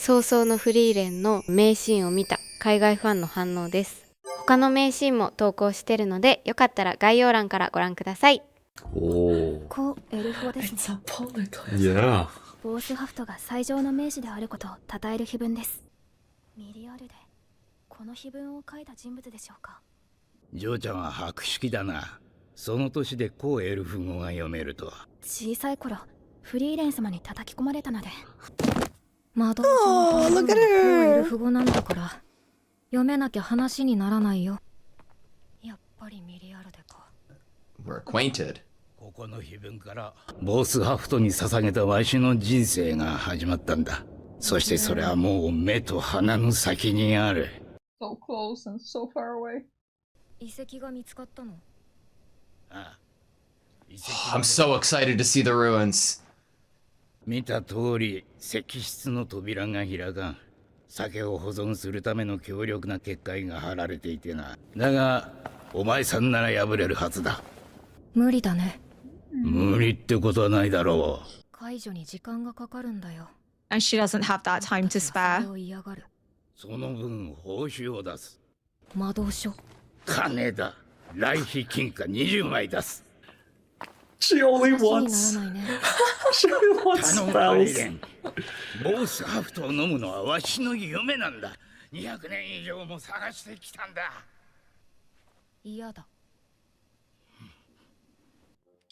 葬送のフリーレンの名シーンを見た海外ファンの反応です。他の名シーンも投稿してるので、よかったら概要欄からご覧ください。こうエルフ語ですね。Yeah. ボースハフトが最上の名士であることを称える碑文です。ミリアルでこの碑文を書いた人物でしょうか。ジョーちゃんは博識だな。その年でこうエルフ語が読めるとは。小さい頃フリーレン様に叩き込まれたので。窓Oh, look at エル her. フ語なんだから読めなきゃ話にならないよ。やっぱりミリアルでか。 We're acquainted. ここの碑文からボースハフトに捧げたわしの人生が始まったんだ。そしてそれはもう目と鼻の先にある。 So close and so far away. 遺跡が見つかったの。ああ、遺跡 I'm so excited to see the ruins. 見た通り石室の扉が開かん。酒を保存するための強力な結界が張られていてな。だがお前さんなら破れるはずだ。無理だね。無理ってことはないだろう。解除に時間がかかるんだよ。 And she doesn't have that time to そ spare. れを嫌がる。その分報酬を出す。魔導書。金だ。来費金貨20枚出す。 She only 話に wants. ならないね。She only wants 頼むファイ spells. レン。ボースハフトを飲むのはわしの夢なんだ。200年以上も探してきたんだ。嫌だ。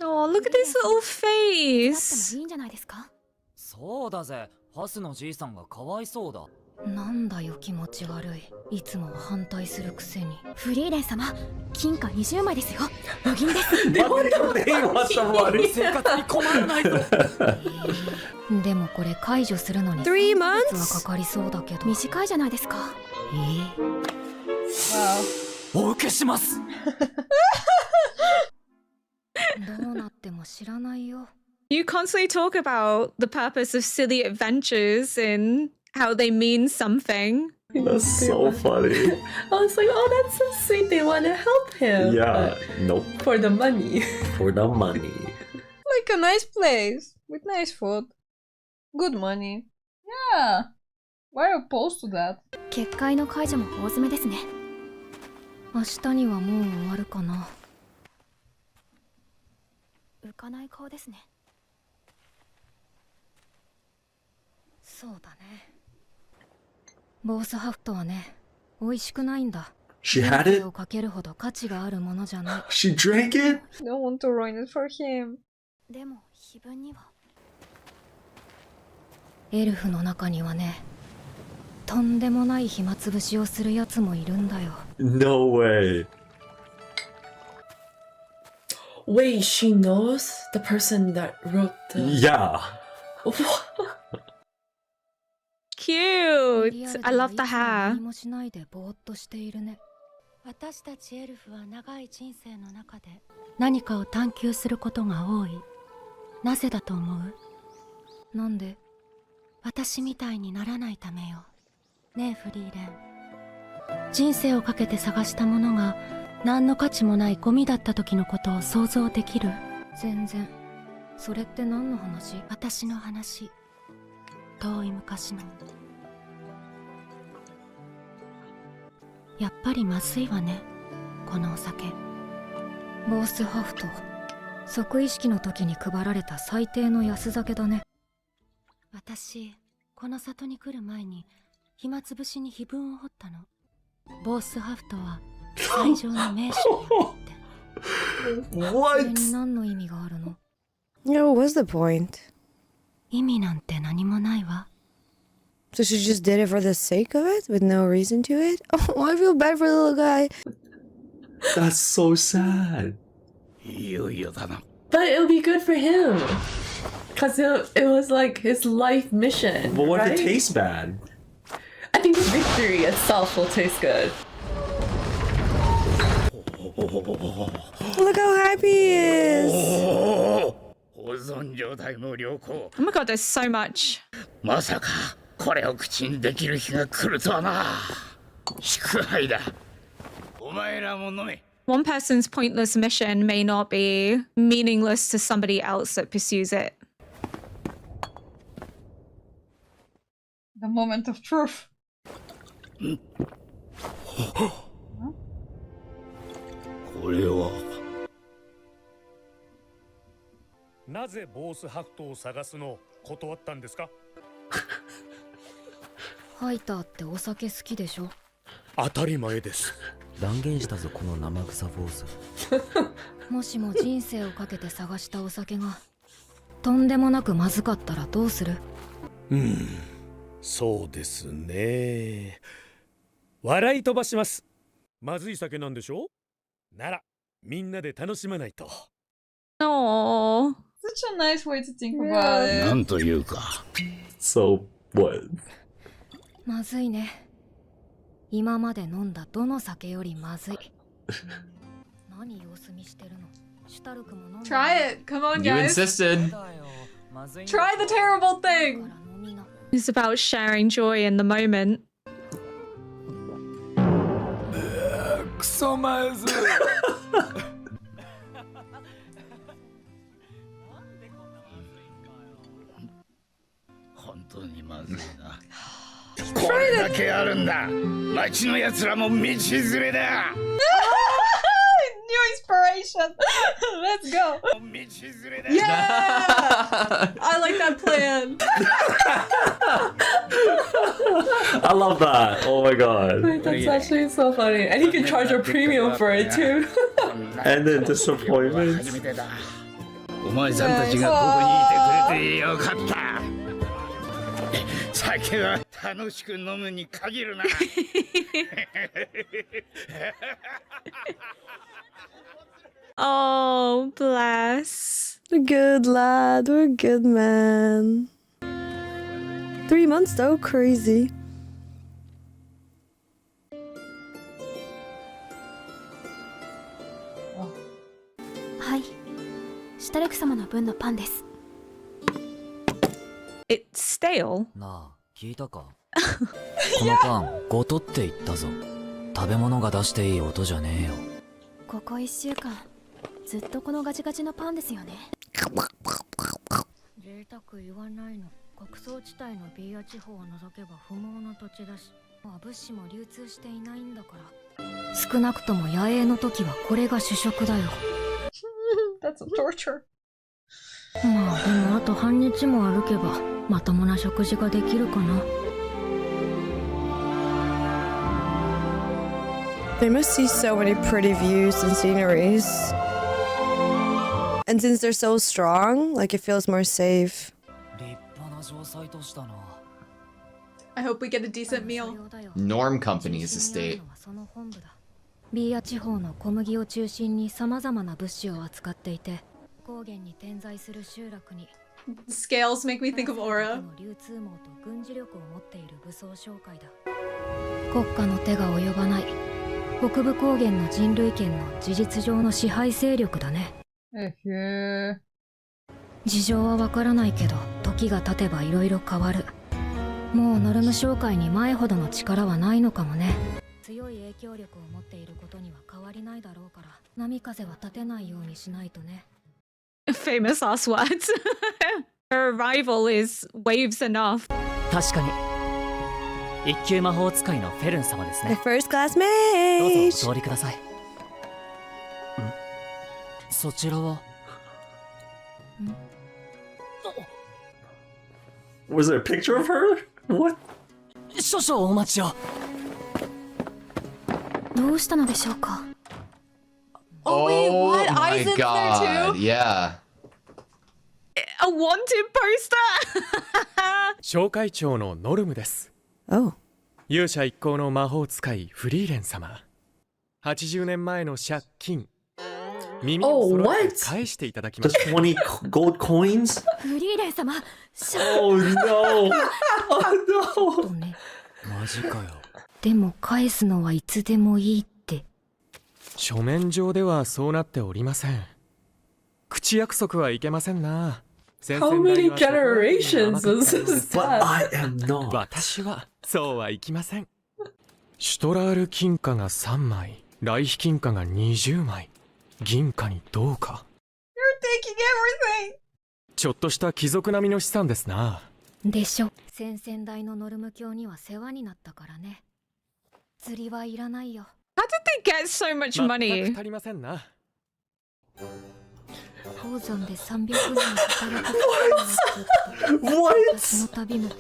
Oh, look at his little だっても face. いいんじゃないですか。そうだぜ、ハスのじいさんがかわいそうだ。なんだよ気持ち悪い。いつも反対するくせに。フリーレン様、金貨20枚ですよ。無銀です。They want the money. 生活に困らないと。でもこれ解除するのに Three 3ヶ月 months? はかかりそうだけど。短いじゃないですか。お受けします。どうなっても知らないよ。 You constantly talk about the purpose of silly adventures and how they mean something. That's so funny. I was like, oh, that's so sweet. They want to help him. Yeah. Nope. But for the money. For the money. Like a nice place with nice food, good money. Yeah. Why are you opposed to that? 結界の解除も大詰めですね。明日にはもう終わるかな。浮かない顔ですね。そうだね。ボースハフトはね、美味しくないんだ。 She had 手 it. をかけるほど価値があるものじゃない。 She drank it. Don't want to ruin it for him. でも碑文にはエルフの中にはね、とんでもない暇つぶしをするやつもいるんだよ。 No way. Wait, she knows the person that wrote the. Yeah. Cute. リアルで I は love い the つも hair. 何もしないでぼーっとしているね。私たちエルフは長い人生の中で何かを探求することが多い。なぜだと思う？なんで？私みたいにならないためよ。ねえフリーレン。人生をかけて探したものが何の価値もないゴミだった時のことを想像できる？全然。それって何の話？私の話。遠い昔の。やっぱりまずいわね、このお酒。ボースハフト、即意識の時に配られた最低の安酒だね。私、この里に来る前に暇つぶしに碑文を彫ったの。ボースハフトは最上の名手って。What? それに何の意味があるの？ Yeah, what was the point? 意味なんて何もないわ。So she just did it for the sake of it, with no reason to it? Oh, I feel bad for the little guy. That's so sad. いよいよだな。 But it'll be good for him. Because it was like his life mission. But what if right? it tastes bad? I think the victory itself will taste good. Look how happy he is. 保存状態も良好。 Oh my god, there's so much. まさかこれを口にできる日が来るとはな。祝杯だ。お前らも飲め。 One person's pointless mission may not be meaningless to somebody else that pursues it. The moment of truth. これはなぜボースハクトを探すのを断ったんですか？ハイターってお酒好きでしょ？当たり前です。断言したぞこの生臭坊主。もしも人生をかけて探したお酒がとんでもなくまずかったらどうする？そうですね。笑い飛ばします。まずい酒なんでしょ？ならみんなで楽しまないと。Oh. Such a nice way to think about it. なんというか。So what? まずいね。今まで飲んだどの酒よりまずい。何様子見してるの？シュタルクも飲んだ。 Try it. Come on, You guys. insisted. Try the terrible thing. It's about sharing joy in the moment. クソまずい。本当にまずいな。これだけあるんだ。町の奴らも道連れだ。New inspiration. Let's go. 道連れだ。 Yeah. I like that plan. I love that. Oh my god. Wait, that's actually so funny. And you can charge a premium for it too. And then disappointment. 初めてだ。お前さんたちがここにいてくれてよかった。酒は楽しく飲むに限るな。Oh, bless. We're good, lad. We're good, man. 3 months though, crazy. はい。シュタルク様の分のパンです。It's stale. なあ、聞いたか？このパン、ごとって言ったぞ。食べ物が出していい音じゃねえよ。ここ1週間、ずっとこのガチガチのパンですよね。贅沢言わないの。穀倉地帯のビーア地方を除けば不毛の土地だし、物資も流通していないんだから。少なくとも野営の時はこれが主食だよ。That's a torture. まあでもあと半日も歩けばまともな食事ができるかな。They must see so many pretty views and sceneries. And since they're so strong, like it feels more safe. 立派な城塞都市だな。I hope we get a decent meal. Norm Company's estate. ビーア地方の小麦を中心に様々な物資を扱っていて、高原に点在する集落に Scales make me think of Aura. 流通網と軍事力を持っている武装商会だ。国家の手が及ばない北部高原の人類圏の事実上の支配勢力だね。事情はわからないけど、時が経てばいろいろ変わる。もうノルム商会に前ほどの力はないのかもね。強い影響力を持っていることには変わりないだろうから、波風は立てないようにしないとね。Famous last words. Her arrival is waves enough. 確かに。一級魔法使いのフェルン様です The ね。 first class どう mage! ぞお通りください。そちらは？ Was there a picture of her? What? 少々お待ちを。どうしたのでしょうか。 Oh wait, what? my Aizen's there god. too? Yeah. A wanted poster. 紹介長のノルムです。 Oh. 勇者一行の魔法使いフリーレン様。80年前の借金。耳を揃えて返していただきました。 20 gold coins? フリーレン様、Oh no! Oh no! マジかよ。でも返すのはいつでもいいって。書面上ではそうなっておりません。口約束はいけませんな。 How many generations is this? But I am not. 私はそうはいきません。シュトラール金貨が3枚、ライヒ金貨が20枚、銀貨に銅貨。You're taking everything. ちょっとした貴族並みの資産ですな。でしょ。先々代のノルム教には世話になったからね。釣りはいらないよ。 How did they get so much 全 money? く足りませんな。鉱山で300年働く What? 私の旅も What?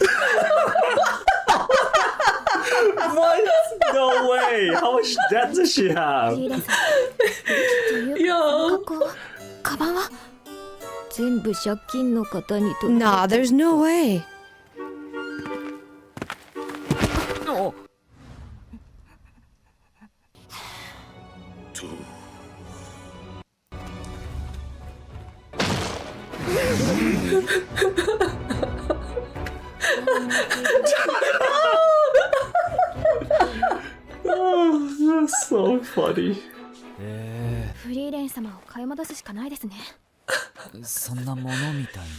No way! How much debt does she フ have? リーレンさん。というか、その格好は、カバンは全部借金の方にと。 Nah, there's no way. Oh, that's so funny. フリーレン様を買い戻すしかないですね。そんなものみたいに。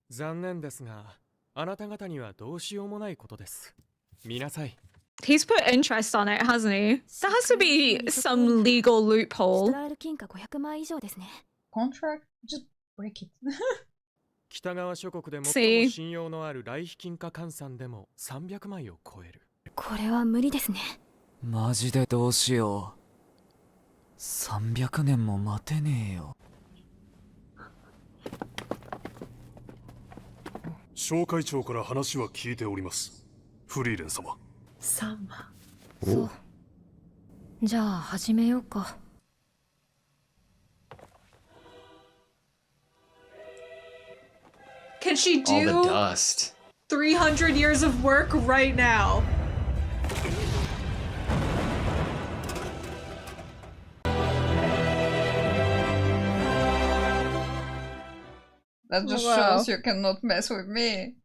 残念ですが、あなた方にはどうしようもないことです。見なさい。 He's put interest on it, hasn't he? There has to be some legal ス loophole. トライル金貨500万以上ですね。 Contract? Just break it. 北側諸国で See? 最も信用のある来費金貨換算でも300枚を超える。これは無理ですね。マジでどうしよう。300年も待てねえよ。紹介長から話は聞いております。フリーレン様。Sama. そう。じゃあ始めようか。Can she All the do dust. 300 years of work right now? That just Wow. shows you cannot mess with me.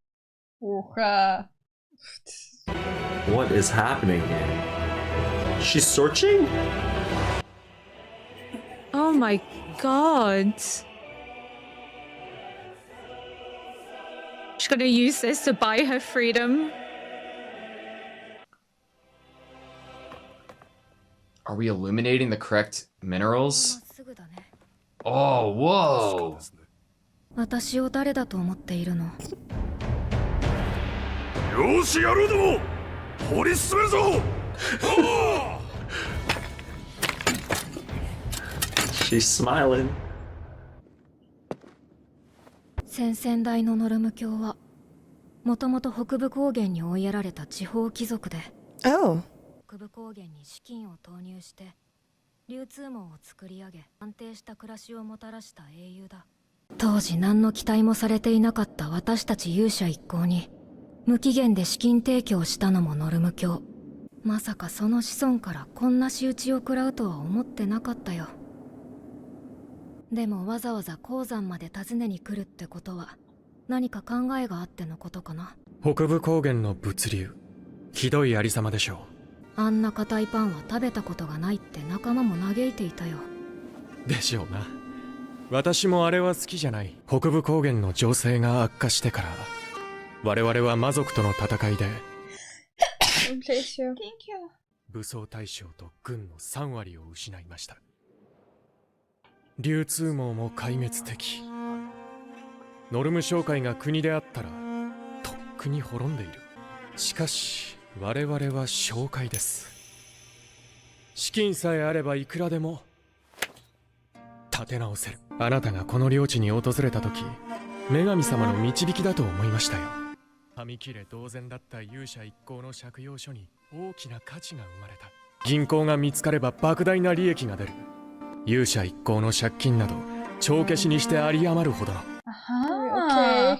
Uha. What is happening here? She's searching? Oh my god. She's gonna use this to buy her freedom. Are we illuminating the correct minerals? すぐだね。 Oh, whoa! 私を誰だと思っているの？よーし、やろうども。掘り進めるぞ。She's smiling. 先々代のノルム教はもともと北部高原に追いやられた地方貴族で、 Oh. 北部高原に資金を投入して流通網を作り上げ安定した暮らしをもたらした英雄だ。当時何の期待もされていなかった私たち勇者一行に無期限で資金提供したのもノルム教。まさかその子孫からこんな仕打ちを食らうとは思ってなかったよ。でもわざわざ鉱山まで訪ねに来るってことは何か考えがあってのことかな。北部高原の物流、ひどいありさまでしょあんな硬いパンは食べたことがないって仲間も嘆いていたよ。う。でしょうな。私もあれは好きじゃない。北部高原の情勢が悪化してから、我々は魔族との戦いで Thank you. 武装大将と軍の3割を失いました。流通網も壊滅的。ノルム商会が国であったらとっくに滅んでいる。しかし我々は商会です。資金さえあればいくらでも立て直せる。あなたがこの領地に訪れた時、女神様の導きだと思いましたよ。紙切れ同然だった勇者一行の借用書に大きな価値が生まれた。銀行が見つかれば莫大な利益が出る。勇者一行の借金など帳消しにして有り余るほどの。Uh-huh.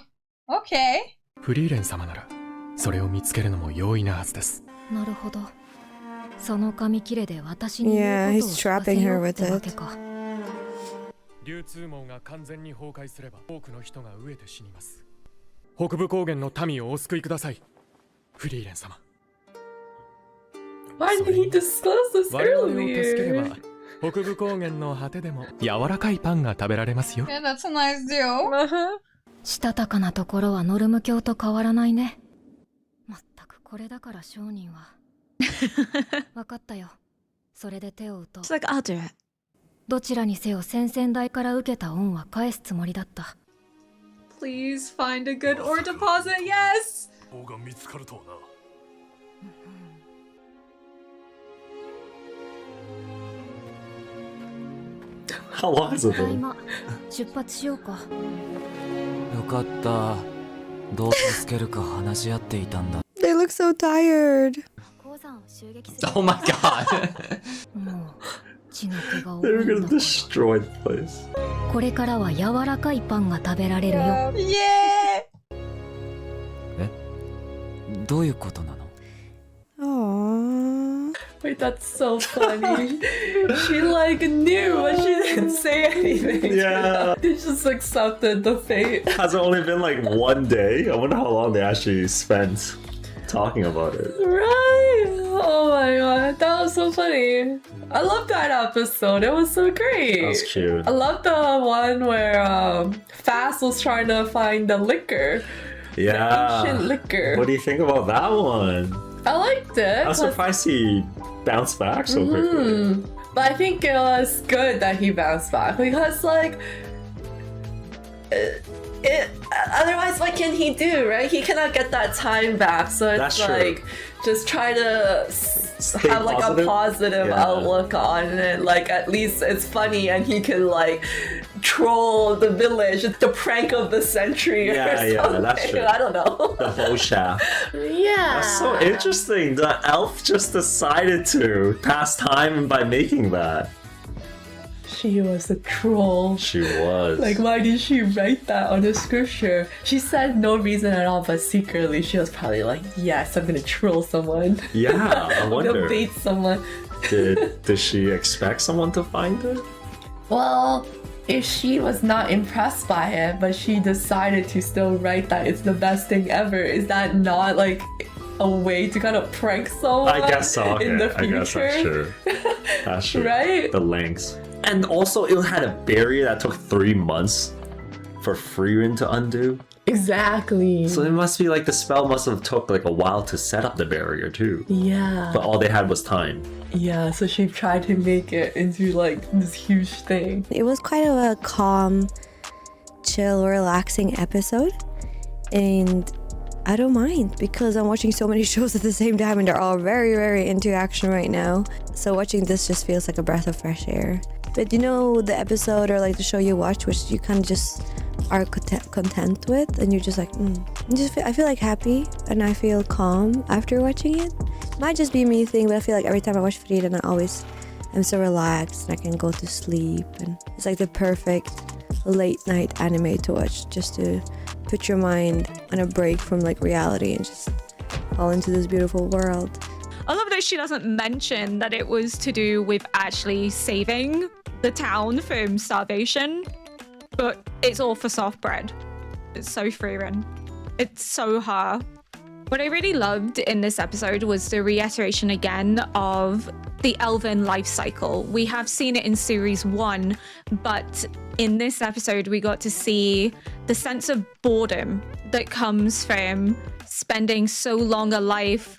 Okay. フリーレン様ならそれを見つけるのも容易なはずです。なるほど。その紙切れで私に Yeah, 言う he's ことを聞か trapping せ her ようっ with てわ it. けか。流通網が完全に崩壊すれば多くの人が飢えて死にます。北部高原の民をお救いください、フリーレン様。 Why did he disclose this 我々を助けれ earlier? ば北部高原の果てでも柔らかいパンが食べられますよ。 Yeah, that's a nice deal. したたかなところはノルム教と変わらないね。まったくこれだから商人は。わかったよ。それで手を打とう。 She's like, I'll do it. どちらにせよ先々代から受けた恩は返すつもりだった。Please find a good or deposit. Yes. 棒が見つかるとはな。How long is it been? 出発しようか。よかった。どう助けるか話し合っていたんだ。They look so tired. Oh my god. They're gonna destroy the place. これからは柔らかいパンが食べられるよ。Yeah. どういうことなの？ Aww. Wait, that's so funny. She like knew, but she didn't say anything. Yeah. They just accepted the fate. Has it only been like one day? I wonder how long they actually spent talking about it. Right? Oh my god, that was so funny. I love that episode. It was so great. That's cute. I love the one where Fast was trying to find the liquor. Yeah. The ancient liquor. What do you think about that one? I liked it. I'm surprised he bounced back so quickly. But I think it was good that he bounced back because, like, otherwise, what can he do, right? He cannot get that time back. So it's That's like, true. just try to have like positive? a positive Yeah. outlook on it. Like, at least it's funny and he can like troll the village, the prank of the century or Yeah, something. that's true. I don't know. The whole shaft. Yeah. That's so interesting. The elf just decided to pass time by making that. She was a troll. She was. Like, why did she write that on the scripture? She said no reason at all, but secretly she was probably like, yes, I'm gonna troll someone. Yeah, I I'm wonder. gonna bait someone. Did she expect someone to find it? Well, if she was not impressed by it, but she decided to still write that it's the best thing ever, is that not like a way to kind of prank someone? I guess so. Okay. In the future? I guess that's true. That's true. Right? The lengths. And also, it had a barrier that took 3 months for Freerin to undo. Exactly. So it must be like the spell must have took like a while to set up the barrier too. Yeah. But all they had was time. Yeah, so she tried to make it into like this huge thing. It was quite of a calm, chill, relaxing episode. And I don't mind because I'm watching so many shows at the same time and they're all very, very into action right now. So watching this just feels like a breath of fresh air. But you know the episode or like the show you watch which you kind of just are content with and you're just like I feel like happy and I feel calm after watching it. Might just be me thing, but I feel like every time I watch Frieren I'm so relaxed and I can go to sleep, and it's like the perfect late night anime to watch just to put your mind on a break from like reality and just fall into this beautiful world. I love that she doesn't mention that it was to do with actually saving the town from starvation, but it's all for soft bread. It's so Frieren. It's so her. What I really loved in this episode was the reiteration again of the elven life cycle. We have seen it in series 1, but in this episode we got to see the sense of boredom that comes from spending so long a life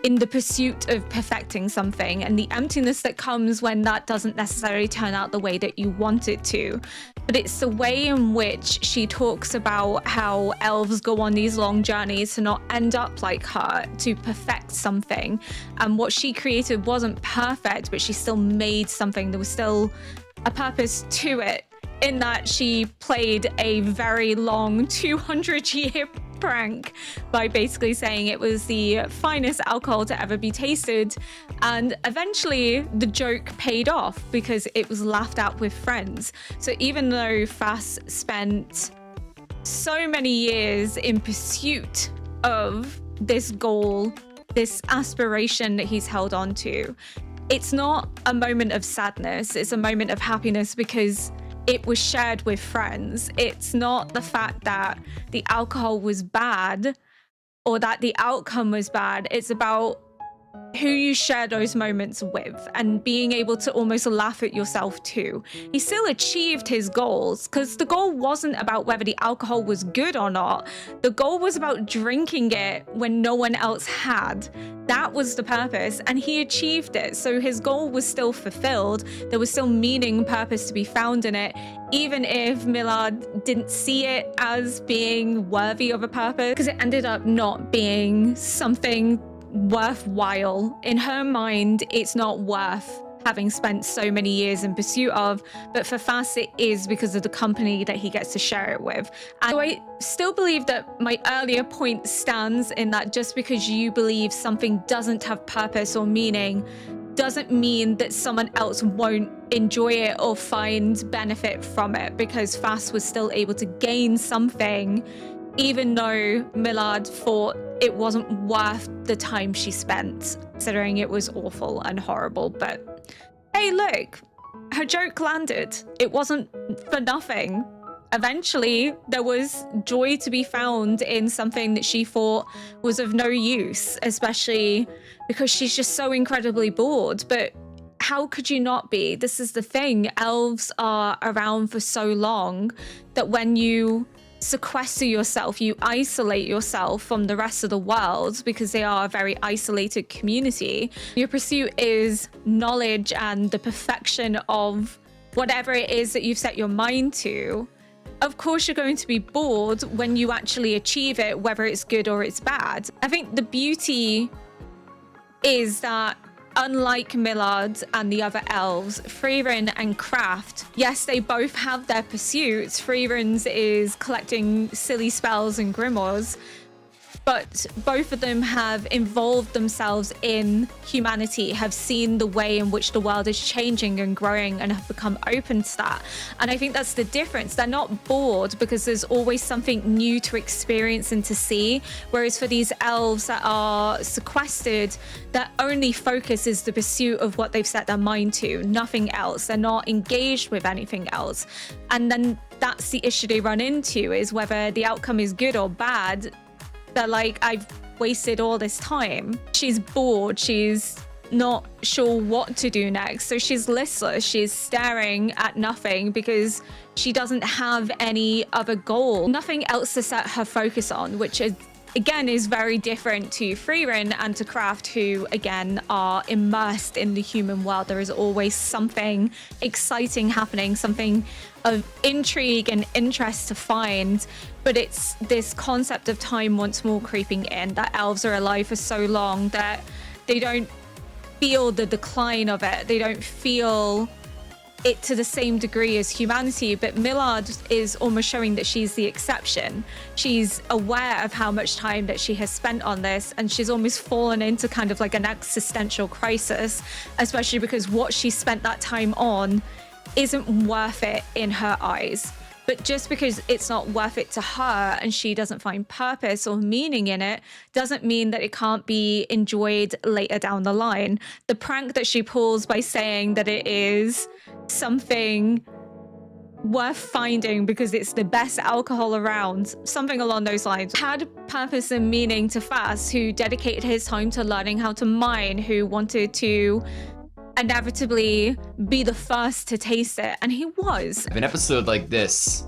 in the pursuit of perfecting something, and the emptiness that comes when that doesn't necessarily turn out the way that you want it to. But it's the way in which she talks about how elves go on these long journeys to not end up like her, to perfect something. And what she created wasn't perfect, but she still made something. There was still a purpose to it, in that she played a very long 200-year prank by basically saying it was the finest alcohol to ever be tasted, and eventually the joke paid off because it was laughed at with friends. So even though Fass spent so many years in pursuit of this goal, this aspiration that he's held on to, it's not a moment of sadness, it's a moment of happiness because it was shared with friends. It's not the fact that the alcohol was bad or that the outcome was bad. It's about who you share those moments with and being able to almost laugh at yourself too. He still achieved his goals because the goal wasn't about whether the alcohol was good or not. The goal was about drinking it when no one else had. That was the purpose, and he achieved it. So his goal was still fulfilled. There was still meaning and purpose to be found in it, even if Millard didn't see it as being worthy of a purpose, because it ended up not being something worthwhile. In her mind, it's not worth having spent so many years in pursuit of, but for Fass it is because of the company that he gets to share it with. And so I still believe that my earlier point stands in that just because you believe something doesn't have purpose or meaning doesn't mean that someone else won't enjoy it or find benefit from it, because Fass was still able to gain something even though Millard thought it wasn't worth the time she spent, considering it was awful and horrible. But hey, look, her joke landed. It wasn't for nothing. Eventually, there was joy to be found in something that she thought was of no use, especially because she's just so incredibly bored. But how could you not be? This is the thing. Elves are around for so long that when you sequester yourself, you isolate yourself from the rest of the world, because they are a very isolated community. Your pursuit is knowledge and the perfection of whatever it is that you've set your mind to. Of course, you're going to be bored when you actually achieve it, whether it's good or it's bad. I think the beauty is that unlike Millard and the other elves, Frieren and Kraft, yes, they both have their pursuits. Frieren's is collecting silly spells and grimoires, but both of them have involved themselves in humanity, have seen the way in which the world is changing and growing, and have become open to that. And I think that's the difference. They're not bored because there's always something new to experience and to see. Whereas for these elves that are sequestered, their only focus is the pursuit of what they've set their mind to, nothing else. They're not engaged with anything else. And then that's the issue they run into, is whether the outcome is good or bad. They're like, I've wasted all this time. She's bored. She's not sure what to do next. So she's listless. She's staring at nothing because she doesn't have any other goal, nothing else to set her focus on, which is, again, is very different to Frieren and to Kraft, who again are immersed in the human world. There is always something exciting happening, something of intrigue and interest to find, but it's this concept of time once more creeping in, that elves are alive for so long that they don't feel the decline of it. They don't feel it to the same degree as humanity, but Millard is almost showing that she's the exception. She's aware of how much time that she has spent on this, and she's almost fallen into kind of like an existential crisis, especially because what she spent that time on isn't worth it in her eyes. But just because it's not worth it to her and she doesn't find purpose or meaning in it, doesn't mean that it can't be enjoyed later down the line. The prank that she pulls by saying that it is something worth finding because it's the best alcohol around, something along those lines, had purpose and meaning to Fass, who dedicated his time to learning how to mine, who wanted to inevitably be the first to taste it, and he was. An episode like this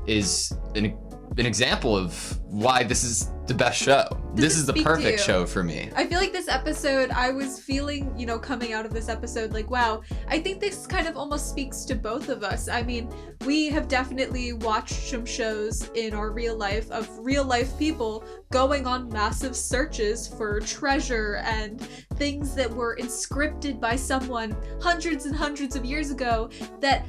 is an example of why this is the best show. This is the perfect show for me. I feel like this episode, I was feeling, you know, coming out of this episode, like, wow, I think this kind of almost speaks to both of us. I mean, we have definitely watched some shows in our real life of real life people going on massive searches for treasure and things that were inscripted by someone hundreds and hundreds of years ago, that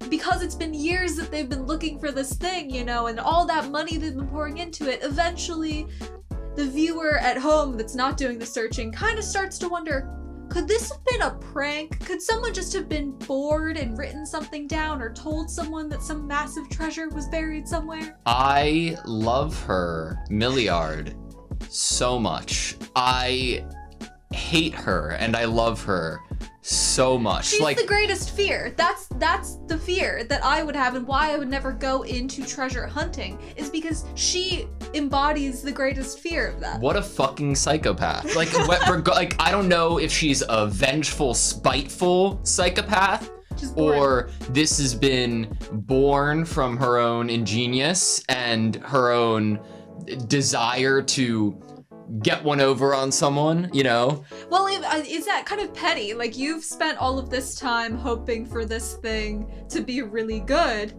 because it's been years that they've been looking for this thing, you know, and all that money they've been pouring into it, eventually the viewer at home that's not doing the searching kind of starts to wonder, could this have been a prank? Could someone just have been bored and written something down or told someone that some massive treasure was buried somewhere? I love her, Milliard, so much. I hate her and I love her so much. She's like the greatest fear. That's the fear that I would have, and why I would never go into treasure hunting, is because she embodies the greatest fear of that. What a fucking psychopath. Like, like I don't know if she's a vengeful, spiteful psychopath, or this has been born from her own ingenious and her own desire to get one over on someone, you know? Well, is that kind of petty? Like, you've spent all of this time hoping for this thing to be really good,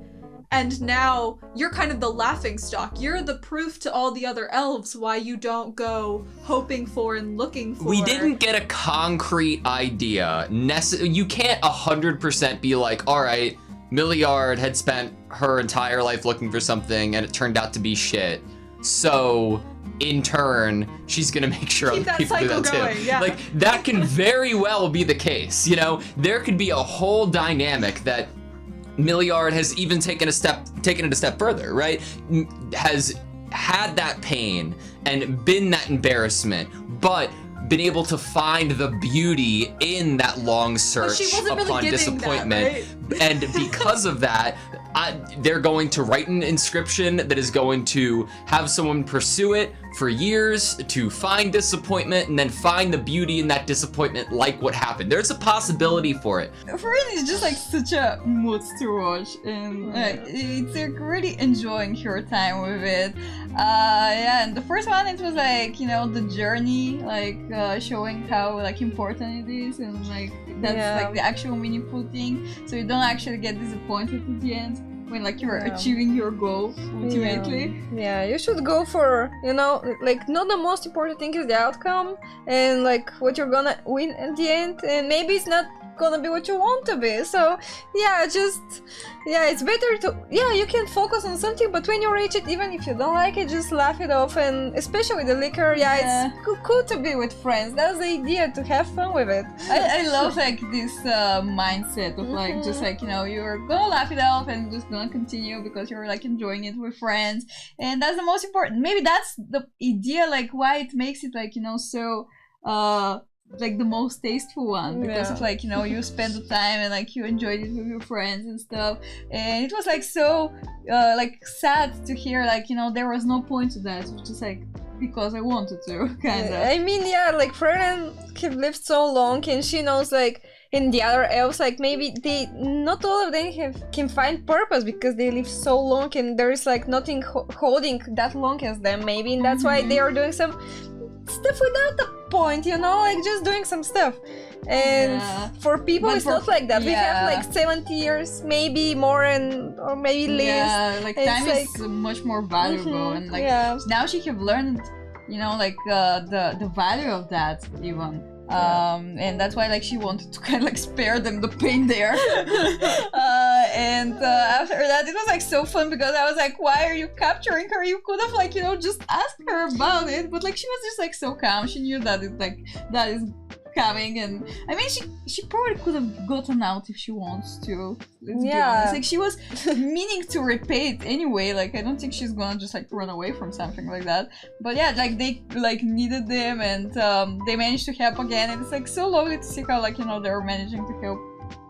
and now you're kind of the laughingstock. You're the proof to all the other elves why you don't go hoping for and looking for. We didn't get a concrete idea. You can't 100% be like, all right, Milliard had spent her entire life looking for something and it turned out to be shit. So in turn, she's gonna make sure other people do that too. Yeah. Like, that can very well be the case, you know? There could be a whole dynamic that Milliard has even taken it a step further, right? Has had that pain and been that embarrassment, but been able to find the beauty in that long search upon disappointment. And because of that, they're going to write an inscription that is going to have someone pursue it for years to find disappointment and then find the beauty in that disappointment, like what happened. There's a possibility for it. Friend is just like such a mood to watch, and it's like really enjoying your time with it. Yeah, and the first one, it was like, you know, the journey, like showing how like important it is, and like that's like the actual meaningful thing, so you don't actually get disappointed at the end when like you're achieving your goal ultimately. Yeah, you should go for, you know, like not the most important thing is the outcome and like what you're gonna win at the end, and maybe it's not gonna be what you want to be. So yeah, it's better to, you can focus on something, but when you reach it, even if you don't like it, just laugh it off. And especially with the liquor, it's cool to be with friends. That's the idea, to have fun with it. I love like this mindset of like just like, you know, you're gonna laugh it off and just gonna continue because you're like enjoying it with friends, and that's the most important. Maybe that's the idea, like why it makes it like, you know, so like the most tasteful one, because of like, you know, you spend the time and like you enjoyed it with your friends and stuff. And it was like so like sad to hear like, you know, there was no point to that, which is like because I wanted to, kind of. I mean, like Frozen have lived so long, and she knows like in the other elves, like maybe not all of them can find purpose because they live so long, and there is like nothing holding that long as them, maybe, and that's why they are doing some stuff without the point, you know, like just doing some stuff. And for people, it's not like that. We have like 70 years, maybe more, or maybe less. Yeah, like time is much more valuable, and like now she have learned, you know, like the value of that even. And that's why like she wanted to kind of like spare them the pain there. And after that, it was like so fun because I was like, why are you capturing her? You could have like, you know, just asked her about it, but like she was just like so calm. She knew that it like that is coming, and I mean she probably could have gotten out if she wants to. Let's be honest. Like she was meaning to repay it anyway. Like I don't think she's gonna just like run away from something like that. But yeah, like they like needed them, and they managed to help again, and it's like so lovely to see how like, you know, they're managing to help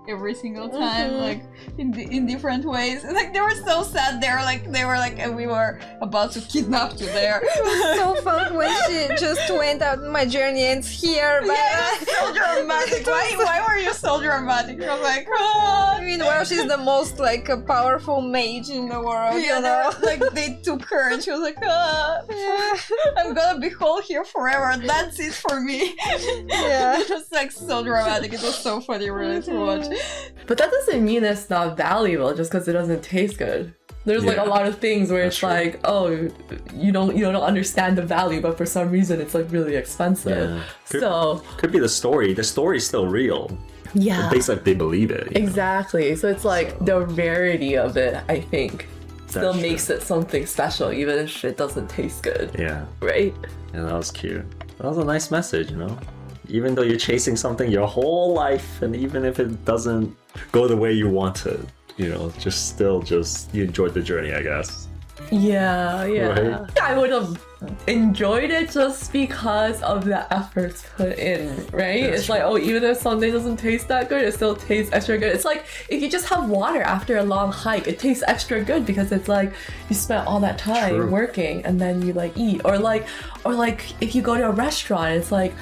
every single time, like in different ways. Like they were so sad. They were like and we were about to kidnap you there. It was so fun when she just went out. My journey ends here. But so dramatic. Why were you so dramatic? I was like, oh. I mean, well, she's the most like a powerful mage in the world. Yeah, you know? like they took her, and she was like, I'm gonna be whole here forever. That's it for me. Yeah, it was like so dramatic. It was so funny, really, to watch. But that doesn't mean it's not valuable just because it doesn't taste good. There's like a lot of things where it's like, oh, you don't understand the value, but for some reason it's like really expensive. Yeah. Could be the story. The story is still real. Yeah. It makes like they believe it. Exactly. So it's like the rarity of it, I think, still makes it something special, even if it doesn't taste good. Yeah. Right? Yeah, that was cute. That was a nice message, you know? Even though you're chasing something your whole life, and even if it doesn't go the way you want it, you know, you enjoyed the journey, I guess. Yeah, yeah. Right? I would have enjoyed it just because of the efforts put in, right? That's it's like, oh, even if something doesn't taste that good, it still tastes extra good. It's like if you just have water after a long hike, it tastes extra good because it's like you spent all that time working and then you like eat. Or like if you go to a restaurant, it's like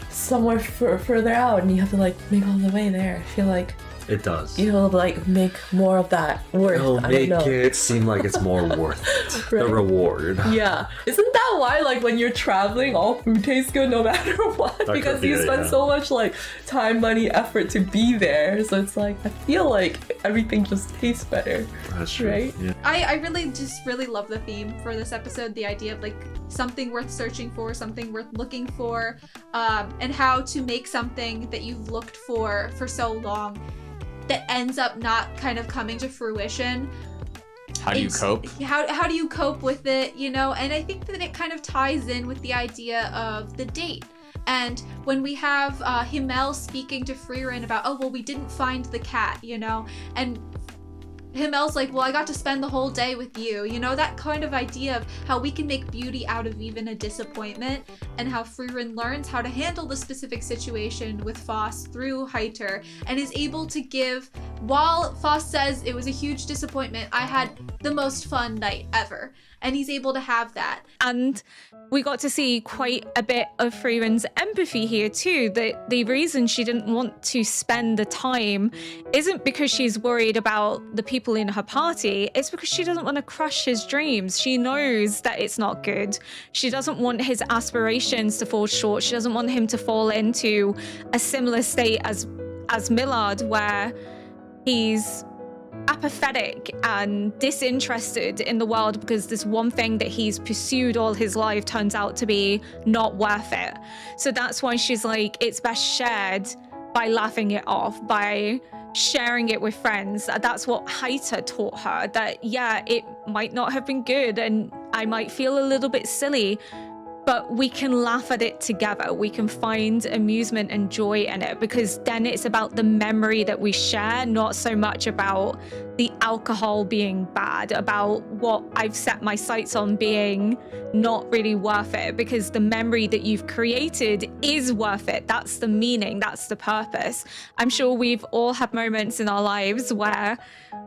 somewhere further out and you have to like make all the way there. I feel like it does. You'll like make more of that worth. It'll make it seem like it's more worth it. Right. The reward. Yeah. Isn't that why like when you're traveling all food tastes good no matter what? That Because could be you it, spend yeah. so much like time, money, effort to be there. So it's like I feel like everything just tastes better. That's true. Right? Yeah. I really love the theme for this episode, the idea of like something worth searching for, something worth looking for, and how to make something that you've looked for so long that ends up not kind of coming to fruition. How do you cope? How do you cope with it, you know? And I think that it kind of ties in with the idea of the date. And when we have Himmel speaking to Frieren about, oh, well, we didn't find the cat, you know? And Himmel's like, well, I got to spend the whole day with you. You know, that kind of idea of how we can make beauty out of even a disappointment, and how Frieren learns how to handle the specific situation with Foss through Heiter and is able to give, while Foss says it was a huge disappointment, I had the most fun night ever. And he's able to have that. And we got to see quite a bit of Frieren's empathy here too. That the reason she didn't want to spend the time isn't because she's worried about the people in her party, it's because she doesn't want to crush his dreams. She knows that it's not good. She doesn't want his aspirations to fall short. She doesn't want him to fall into a similar state as Millard, where he's apathetic and disinterested in the world because this one thing that he's pursued all his life turns out to be not worth it. So that's why she's like, it's best shared by laughing it off, by sharing it with friends. That's what Heiter taught her, that yeah, it might not have been good and I might feel a little bit silly, but we can laugh at it together. We can find amusement and joy in it, because then it's about the memory that we share, not so much about the alcohol being bad, about what I've set my sights on being not really worth it, because the memory that you've created is worth it. That's the meaning, that's the purpose. I'm sure we've all had moments in our lives where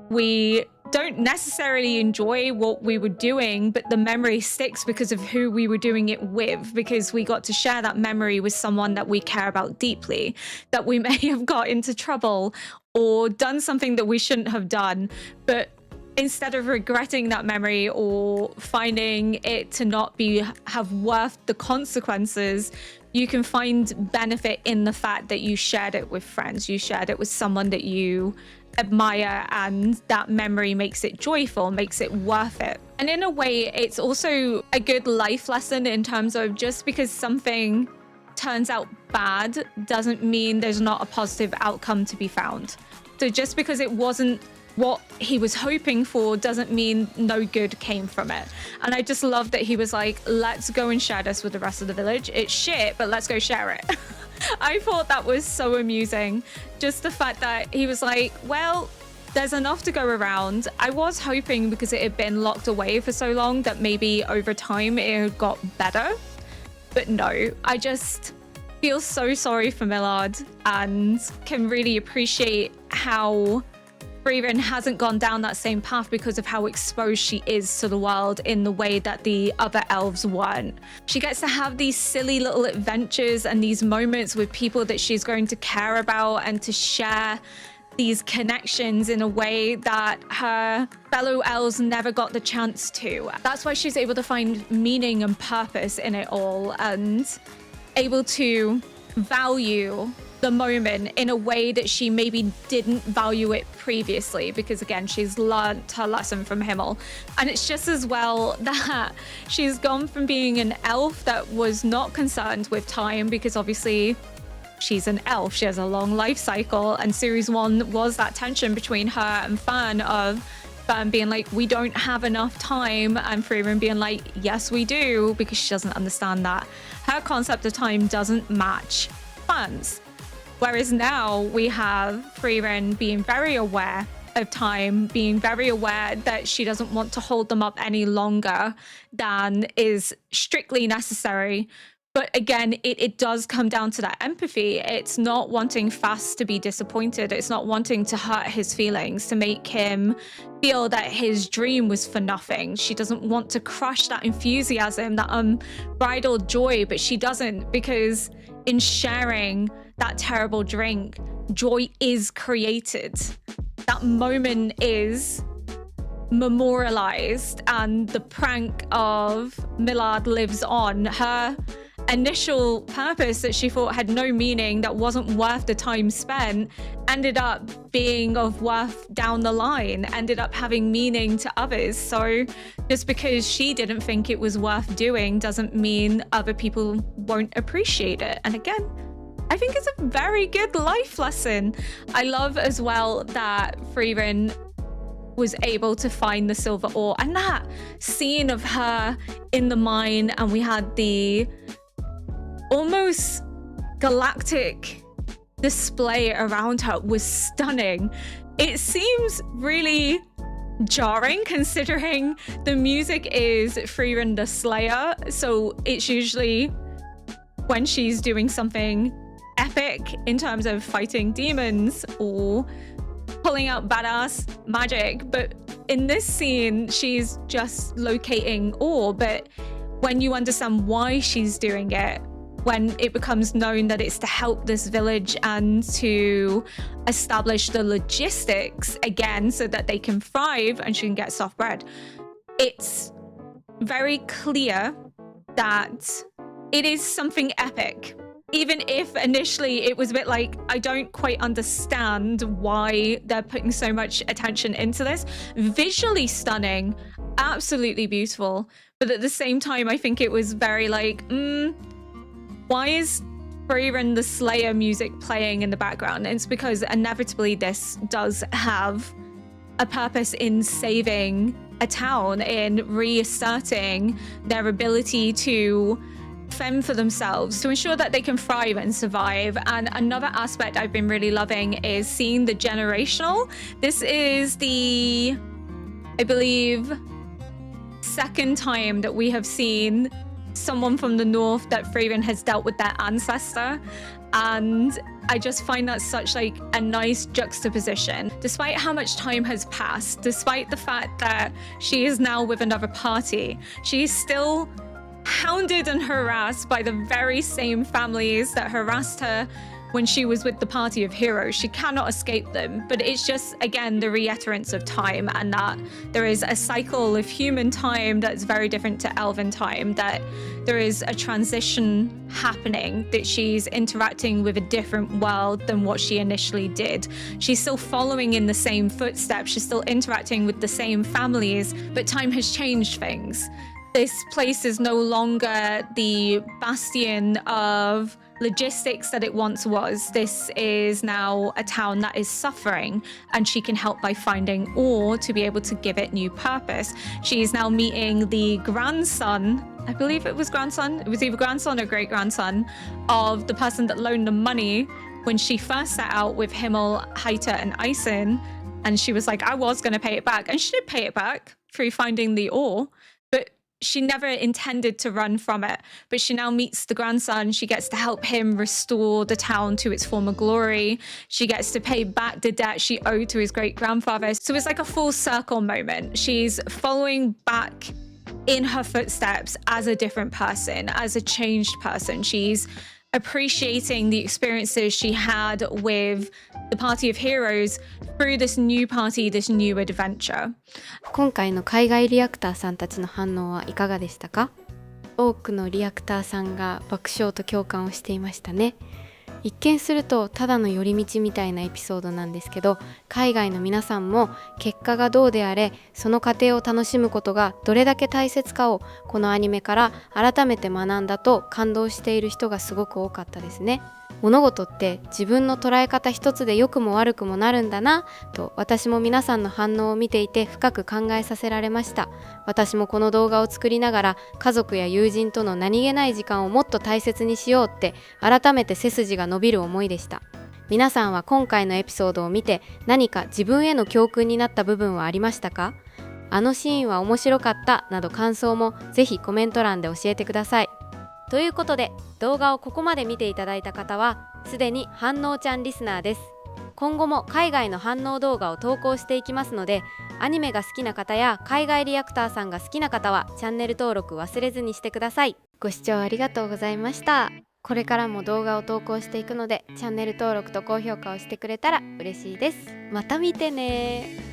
we don't necessarily enjoy what we were doing, but the memory sticks because of who we were doing it with, because we got to share that memory with someone that we care about deeply, that we may have got into trouble or done something that we shouldn't have done, but instead of regretting that memory or finding it to not have worth the consequences, you can find benefit in the fact that you shared it with friends, you shared it with someone that you admire, and that memory makes it joyful, makes it worth it. And in a way, it's also a good life lesson in terms of just because something turns out bad doesn't mean there's not a positive outcome to be found. So just because it wasn't what he was hoping for doesn't mean no good came from it. And I just love that he was like, let's go and share this with the rest of the village. It's shit, but let's go share it. I thought that was so amusing. Just the fact that he was like, well, there's enough to go around. I was hoping, because it had been locked away for so long, that maybe over time it had got better. But no, I just feel so sorry for Millard and can really appreciate how Frieren hasn't gone down that same path because of how exposed she is to the world in the way that the other elves weren't. She gets to have these silly little adventures and these moments with people that she's going to care about, and to share these connections in a way that her fellow elves never got the chance to. That's why she's able to find meaning and purpose in it all, and able to value the moment in a way that she maybe didn't value it previously, because again, she's learnt her lesson from Himmel. And it's just as well that she's gone from being an elf that was not concerned with time, because obviously she's an elf, she has a long life cycle, and series 1 was that tension between her and Fern, of Fern being like, we don't have enough time, and Frieren being like, yes we do, because she doesn't understand that her concept of time doesn't match Fern's. Whereas now we have Frieren being very aware of time, being very aware that she doesn't want to hold them up any longer than is strictly necessary. But again, it does come down to that empathy. It's not wanting Fast to be disappointed. It's not wanting to hurt his feelings, to make him feel that his dream was for nothing. She doesn't want to crush that enthusiasm, that unbridled joy, but she doesn't, because in sharing that terrible drink, joy is created. That moment is memorialized, and the prank of Millard lives on. Her initial purpose that she thought had no meaning, that wasn't worth the time spent, ended up being of worth down the line, ended up having meaning to others. So just because she didn't think it was worth doing doesn't mean other people won't appreciate it. And again, I think it's a very good life lesson. I love as well that Frieren was able to find the silver ore, and that scene of her in the mine, and we had the almost galactic display around her, was stunning. It seems really jarring considering the music is Frieren the Slayer, so it's usually when she's doing something epic in terms of fighting demons or pulling out badass magic, but in this scene she's just locating ore. But when you understand why she's doing it, when it becomes known that it's to help this village and to establish the logistics again so that they can thrive and she can get soft bread, it's very clear that it is something epic. Even if initially it was a bit like, I don't quite understand why they're putting so much attention into this. Visually stunning, absolutely beautiful, but at the same time I think it was very like, why is Frieren the Slayer music playing in the background? And it's because inevitably this does have a purpose in saving a town, in reasserting their ability to fend for themselves, to ensure that they can thrive and survive. And another aspect I've been really loving is seeing the generational. This is the, I believe, second time that we have seen someone from the north that Frieren has dealt with their ancestor, and I just find that such like a nice juxtaposition. Despite how much time has passed, despite the fact that she is now with another party, she is still hounded and harassed by the very same families that harassed her when she was with the party of heroes. She cannot escape them, but it's just, again, the reiterance of time, and that there is a cycle of human time that's very different to elven time, that there is a transition happening, that she's interacting with a different world than what she initially did. She's still following in the same footsteps, she's still interacting with the same families, but time has changed things. This place is no longer the bastion of logistics that it once was. This is now a town that is suffering, and she can help by finding ore to be able to give it new purpose. She is now meeting the grandson, I believe it was grandson, it was either grandson or great-grandson, of the person that loaned the money when she first set out with Himmel, Heiter, and Eisen, and she was like, I was going to pay it back, and she did pay it back through finding the ore, but she never intended to run from it. But she now meets the grandson. She gets to help him restore the town to its former glory. She gets to pay back the debt she owed to his great-grandfather. So it's like a full circle moment. She's following back in her footsteps as a different person, as a changed person. She's appreciating the experiences she had with the party of heroes through this new party, this new adventure. 今回の海外リアクターさんたちの反応はいかがでしたか？多くのリアクターさんが爆笑と共感をしていましたね。一見するとただの寄り道みたいなエピソードなんですけど、海外の皆さんも結果がどうであれその過程を楽しむことがどれだけ大切かをこのアニメから改めて学んだと感動している人がすごく多かったですね。物事って自分の捉え方一つで良くも悪くもなるんだなと、私も皆さんの反応を見ていて深く考えさせられました。私もこの動画を作りながら家族や友人との何気ない時間をもっと大切にしようって改めて背筋が伸びる思いでした。皆さんは今回のエピソードを見て何か自分への教訓になった部分はありましたか？あのシーンは面白かったなど感想もぜひコメント欄で教えてください。ということで動画をここまで見ていただいた方はすでに反応ちゃんリスナーです。今後も海外の反応動画を投稿していきますので、アニメが好きな方や海外リアクターさんが好きな方はチャンネル登録忘れずにしてください。ご視聴ありがとうございました。これからも動画を投稿していくのでチャンネル登録と高評価をしてくれたら嬉しいです。また見てね。